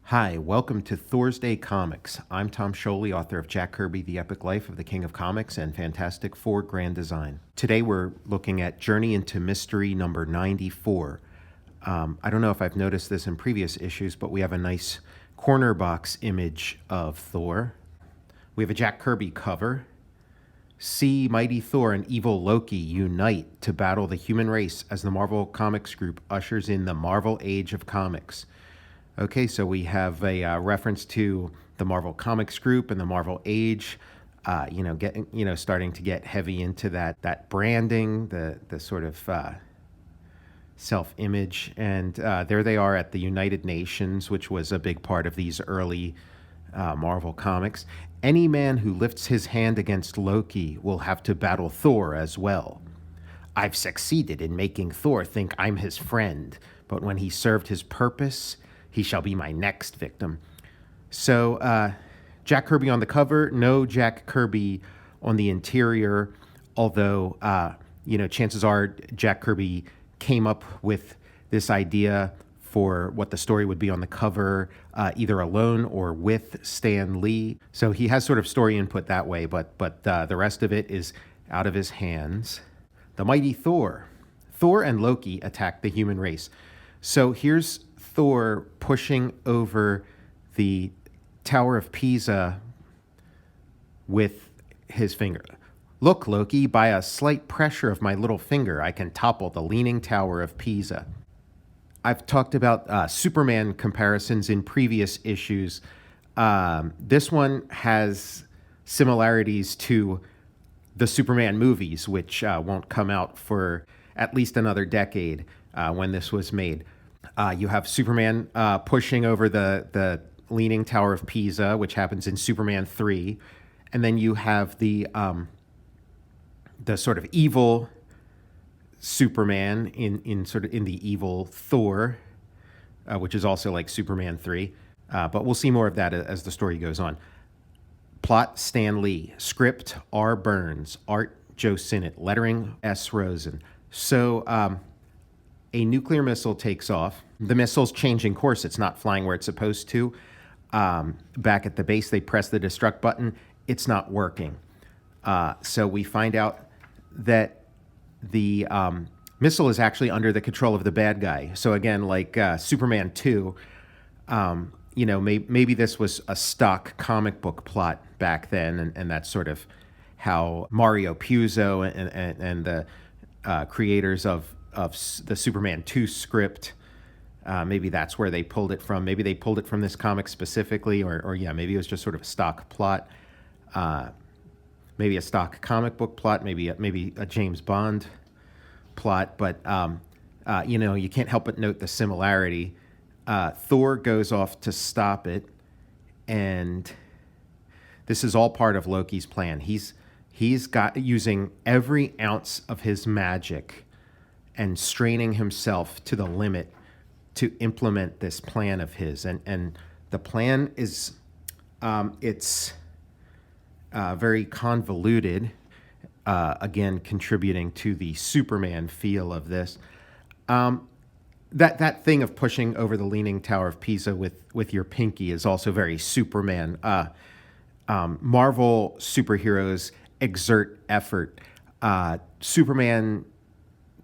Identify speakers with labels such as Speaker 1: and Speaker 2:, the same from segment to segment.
Speaker 1: Hi, welcome to THORsday Comics. I'm Tom Scioli, author of Jack Kirby, The Epic Life of the King of Comics, and Fantastic Four Grand Design. Today we're looking at Journey into Mystery number 94. I don't know if I've noticed this in previous issues, but we have a nice corner box image of Thor. We have a Jack Kirby cover. See mighty Thor and evil Loki unite to battle the human race as the Marvel Comics group ushers in the Marvel Age of Comics. Okay, so we have a reference to the Marvel Comics group and the Marvel Age, starting to get heavy into that branding, the sort of self-image, and there they are at the United Nations, which was a big part of these early Marvel comics. Any man who lifts his hand against Loki will have to battle Thor as well. I've succeeded in making Thor think I'm his friend, but when he served his purpose, he shall be my next victim. So Jack Kirby on the cover, no Jack Kirby on the interior, although, chances are Jack Kirby came up with this idea for what the story would be on the cover, either alone or with Stan Lee. So he has sort of story input that way, but the rest of it is out of his hands. The mighty Thor. Thor and Loki attack the human race. So here's Thor pushing over the Tower of Pisa with his finger. Look, Loki, by a slight pressure of my little finger, I can topple the leaning Tower of Pisa. I've talked about Superman comparisons in previous issues. This one has similarities to the Superman movies, which won't come out for at least another decade when this was made. You have Superman pushing over the Leaning Tower of Pisa, which happens in Superman 3. And then you have the sort of evil Superman in the evil Thor, which is also like Superman 3. But we'll see more of that as the story goes on. Plot, Stan Lee. Script, R. Burns. Art, Joe Sinnott. Lettering, S. Rosen. So a nuclear missile takes off. The missile's changing course. It's not flying where it's supposed to. Back at the base, they press the destruct button. It's not working. So we find out that the missile is actually under the control of the bad guy. So again, like Superman 2, maybe this was a stock comic book plot back then, and that's sort of how Mario Puzo and the creators of the Superman 2 script, maybe that's where they pulled it from. Maybe they pulled it from this comic specifically, or maybe it was just sort of a stock plot. Maybe a stock comic book plot, maybe a James Bond plot, but you can't help but note the similarity. Thor goes off to stop it, and this is all part of Loki's plan. He's got using every ounce of his magic and straining himself to the limit to implement this plan of his. And the plan is, it's very convoluted, again, contributing to the Superman feel of this. That thing of pushing over the Leaning Tower of Pisa with your pinky is also very Superman. Marvel superheroes exert effort. Superman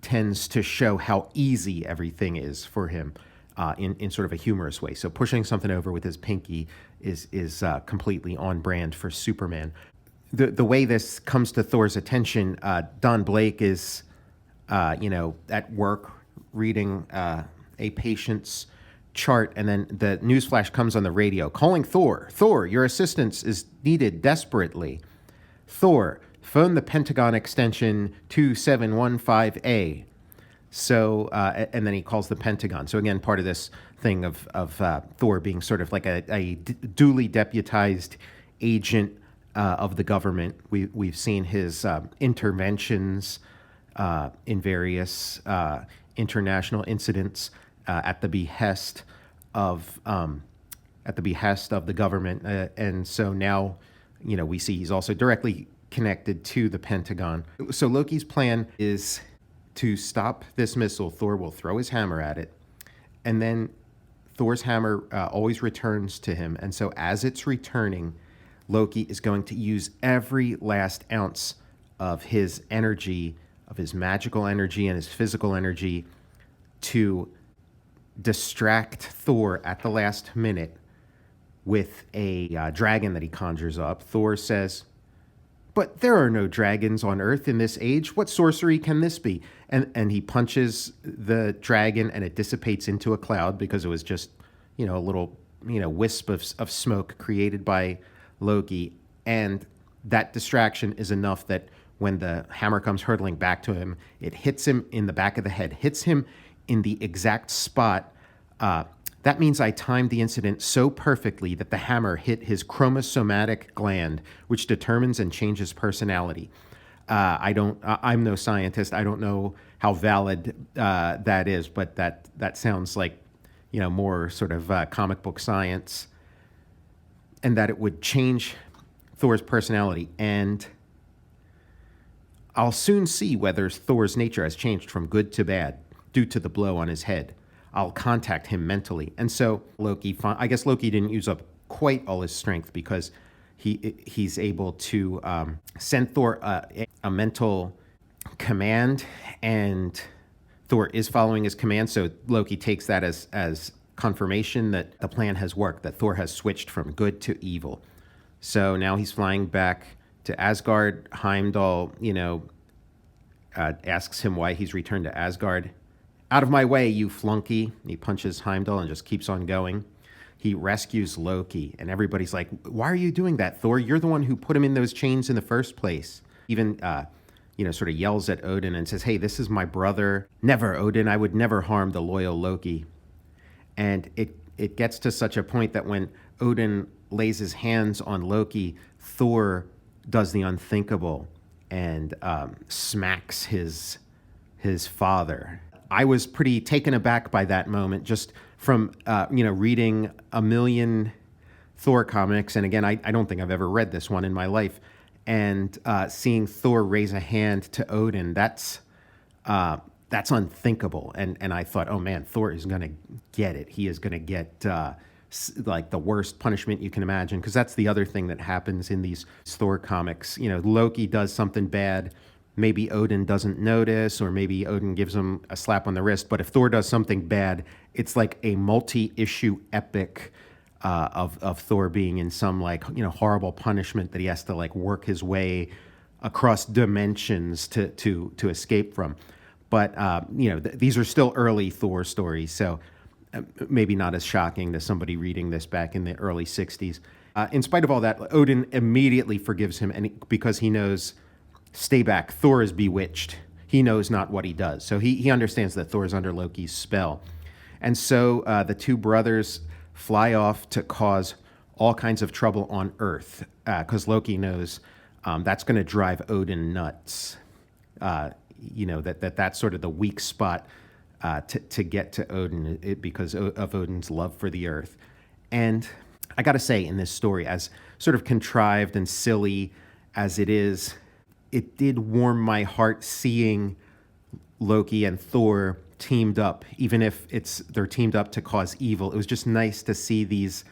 Speaker 1: tends to show how easy everything is for him in sort of a humorous way. So pushing something over with his pinky is completely on brand for Superman. The way this comes to Thor's attention, Don Blake is, at work reading a patient's chart, and then the newsflash comes on the radio. Calling Thor. Thor, your assistance is needed desperately. Thor, phone the Pentagon extension 2715A. So, and then he calls the Pentagon. So again, part of this thing of Thor being sort of like a duly deputized agent of the government. We've seen his interventions in various international incidents at the behest of the government, and so now, we see he's also directly connected to the Pentagon. So Loki's plan is to stop this missile. Thor will throw his hammer at it, and then Thor's hammer always returns to him. And so as it's returning, Loki is going to use every last ounce of his energy, of his magical energy and his physical energy, to distract Thor at the last minute with a dragon that he conjures up. Thor says, "But there are no dragons on Earth in this age. What sorcery can this be?" And he punches the dragon, and it dissipates into a cloud because it was just, a little, wisp of smoke created by Loki. And that distraction is enough that when the hammer comes hurtling back to him, it hits him in the back of the head, hits him in the exact spot. That means I timed the incident so perfectly that the hammer hit his chromosomatic gland, which determines and changes personality. I'm no scientist. I don't know how valid that is, but that sounds like, more sort of comic book science, and that it would change Thor's personality. And I'll soon see whether Thor's nature has changed from good to bad due to the blow on his head. I'll contact him mentally. And so I guess Loki didn't use up quite all his strength, because he's able to send Thor a mental command, and Thor is following his command. So Loki takes that as confirmation that the plan has worked, that Thor has switched from good to evil. So now he's flying back to Asgard. Heimdall, asks him why he's returned to Asgard. "Out of my way, you flunky." He punches Heimdall and just keeps on going. He rescues Loki, and everybody's like, "Why are you doing that, Thor? You're the one who put him in those chains in the first place." Even, sort of yells at Odin and says, "Hey, this is my brother." "Never, Odin. I would never harm the loyal Loki." And it gets to such a point that when Odin lays his hands on Loki, Thor does the unthinkable and smacks his father. I was pretty taken aback by that moment, just from reading a million Thor comics, and again, I don't think I've ever read this one in my life, and seeing Thor raise a hand to Odin, that's unthinkable. And I thought, oh man, Thor is gonna get it. He is gonna get like the worst punishment you can imagine, because that's the other thing that happens in these Thor comics. Loki does something bad. Maybe Odin doesn't notice, or maybe Odin gives him a slap on the wrist. But if Thor does something bad, it's like a multi-issue epic of Thor being in some horrible punishment that he has to work his way across dimensions to escape from. But these are still early Thor stories, so maybe not as shocking to somebody reading this back in the early '60s. In spite of all that, Odin immediately forgives him, because he knows, stay back, Thor is bewitched. He knows not what he does. So he understands that Thor is under Loki's spell. And so the two brothers fly off to cause all kinds of trouble on Earth, because Loki knows that's going to drive Odin nuts. That's sort of the weak spot to get to Odin, because of Odin's love for the Earth. And I got to say, in this story, as sort of contrived and silly as it is, it did warm my heart seeing Loki and Thor teamed up, even if they're teamed up to cause evil. It was just nice to see these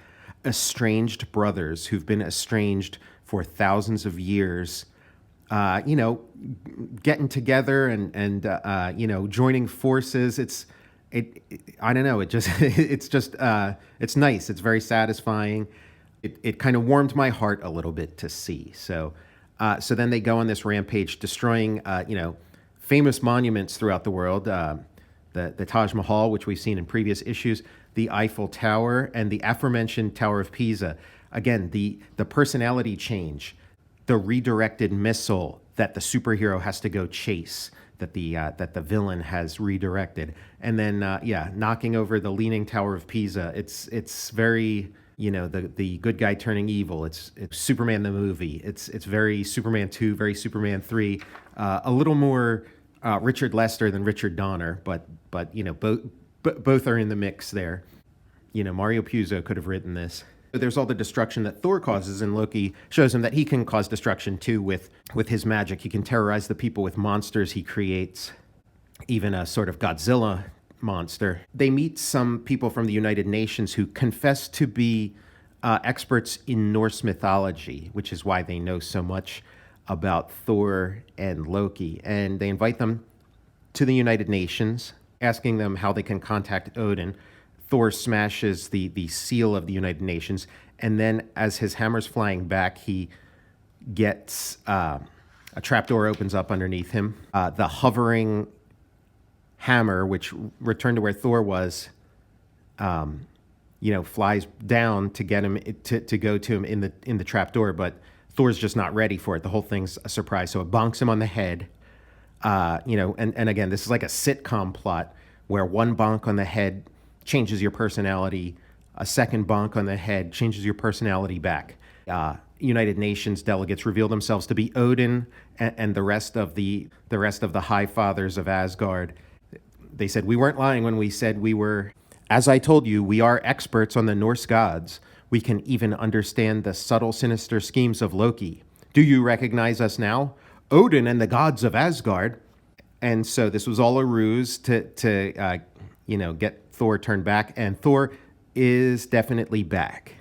Speaker 1: estranged brothers who've been estranged for thousands of years, getting together and joining forces. I don't know. It's nice. It's very satisfying. It kind of warmed my heart a little bit to see. So then they go on this rampage, destroying, famous monuments throughout the world. The Taj Mahal, which we've seen in previous issues, the Eiffel Tower, and the aforementioned Tower of Pisa. Again, the personality change, the redirected missile that the superhero has to go chase, that the villain has redirected, and then knocking over the Leaning Tower of Pisa. It's very, the good guy turning evil. It's Superman the movie. It's very Superman 2, very Superman 3, a little more Richard Lester than Richard Donner, but both are in the mix there. Mario Puzo could have written this. There's all the destruction that Thor causes, and Loki shows him that he can cause destruction too with his magic. He can terrorize the people with monsters he creates. Even a sort of Godzilla monster. They meet some people from the United Nations who confess to be experts in Norse mythology, which is why they know so much about Thor and Loki. And they invite them to the United Nations, asking them how they can contact Odin. Thor smashes the seal of the United Nations, and then as his hammer's flying back, he gets a trapdoor opens up underneath him. The hovering hammer, which returned to where Thor was, flies down to get him to go to him in the trapdoor, but Thor's just not ready for it. The whole thing's a surprise, so it bonks him on the head. And again, this is like a sitcom plot where one bonk on the head changes your personality, a second bonk on the head changes your personality back. United Nations delegates reveal themselves to be Odin and the rest of the High Fathers of Asgard. They said, "We weren't lying when we said we were. As I told you, we are experts on the Norse gods. We can even understand the subtle, sinister schemes of Loki. Do you recognize us now? Odin and the gods of Asgard." And so this was all a ruse to get Thor turned back, and Thor is definitely back.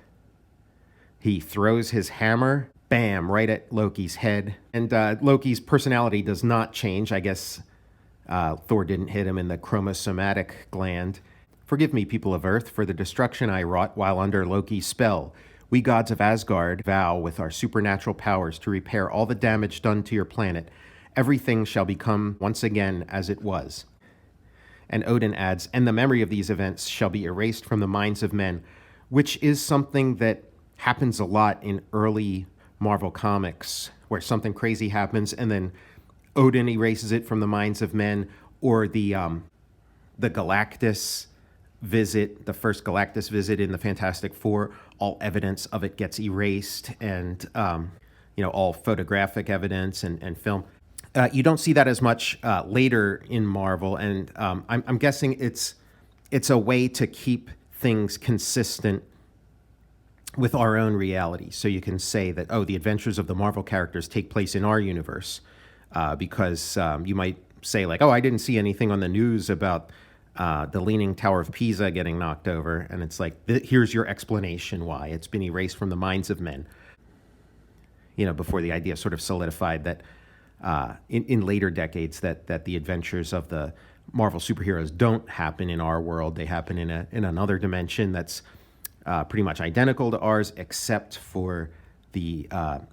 Speaker 1: He throws his hammer, bam, right at Loki's head. And Loki's personality does not change. I guess Thor didn't hit him in the chromosomatic gland. "Forgive me, people of Earth, for the destruction I wrought while under Loki's spell. We gods of Asgard vow with our supernatural powers to repair all the damage done to your planet. Everything shall become once again as it was." And Odin adds, "And the memory of these events shall be erased from the minds of men," which is something that happens a lot in early Marvel comics, where something crazy happens and then Odin erases it from the minds of men, or the Galactus visit, the first Galactus visit in the Fantastic Four, all evidence of it gets erased, and all photographic evidence and film. You don't see that as much later in Marvel, and I'm guessing it's a way to keep things consistent with our own reality. So you can say that, the adventures of the Marvel characters take place in our universe, because you might say like, I didn't see anything on the news about the Leaning Tower of Pisa getting knocked over, and it's like, here's your explanation why it's been erased from the minds of men. Before the idea sort of solidified that in later decades that the adventures of the Marvel superheroes don't happen in our world. They happen in another dimension that's pretty much identical to ours, except for the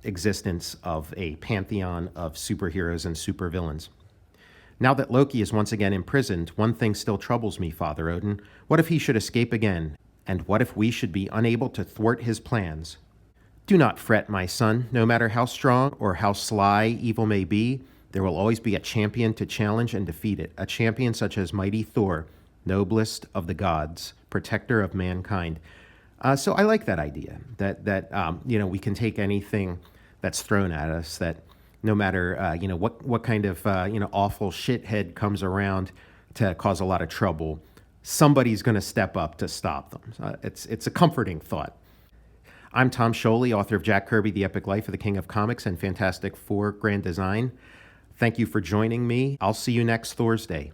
Speaker 1: existence of a pantheon of superheroes and supervillains. "Now that Loki is once again imprisoned, one thing still troubles me, Father Odin. What if he should escape again? And what if we should be unable to thwart his plans? Do not fret, my son. No matter how strong or how sly evil may be, there will always be a champion to challenge and defeat it, a champion such as mighty Thor, noblest of the gods, protector of mankind." So I like that idea, that we can take anything that's thrown at us, that no matter what kind of awful shithead comes around to cause a lot of trouble, somebody's going to step up to stop them. It's a comforting thought. I'm Tom Scioli, author of Jack Kirby, The Epic Life of the King of Comics and Fantastic Four Grand Design. Thank you for joining me. I'll see you next THORsday.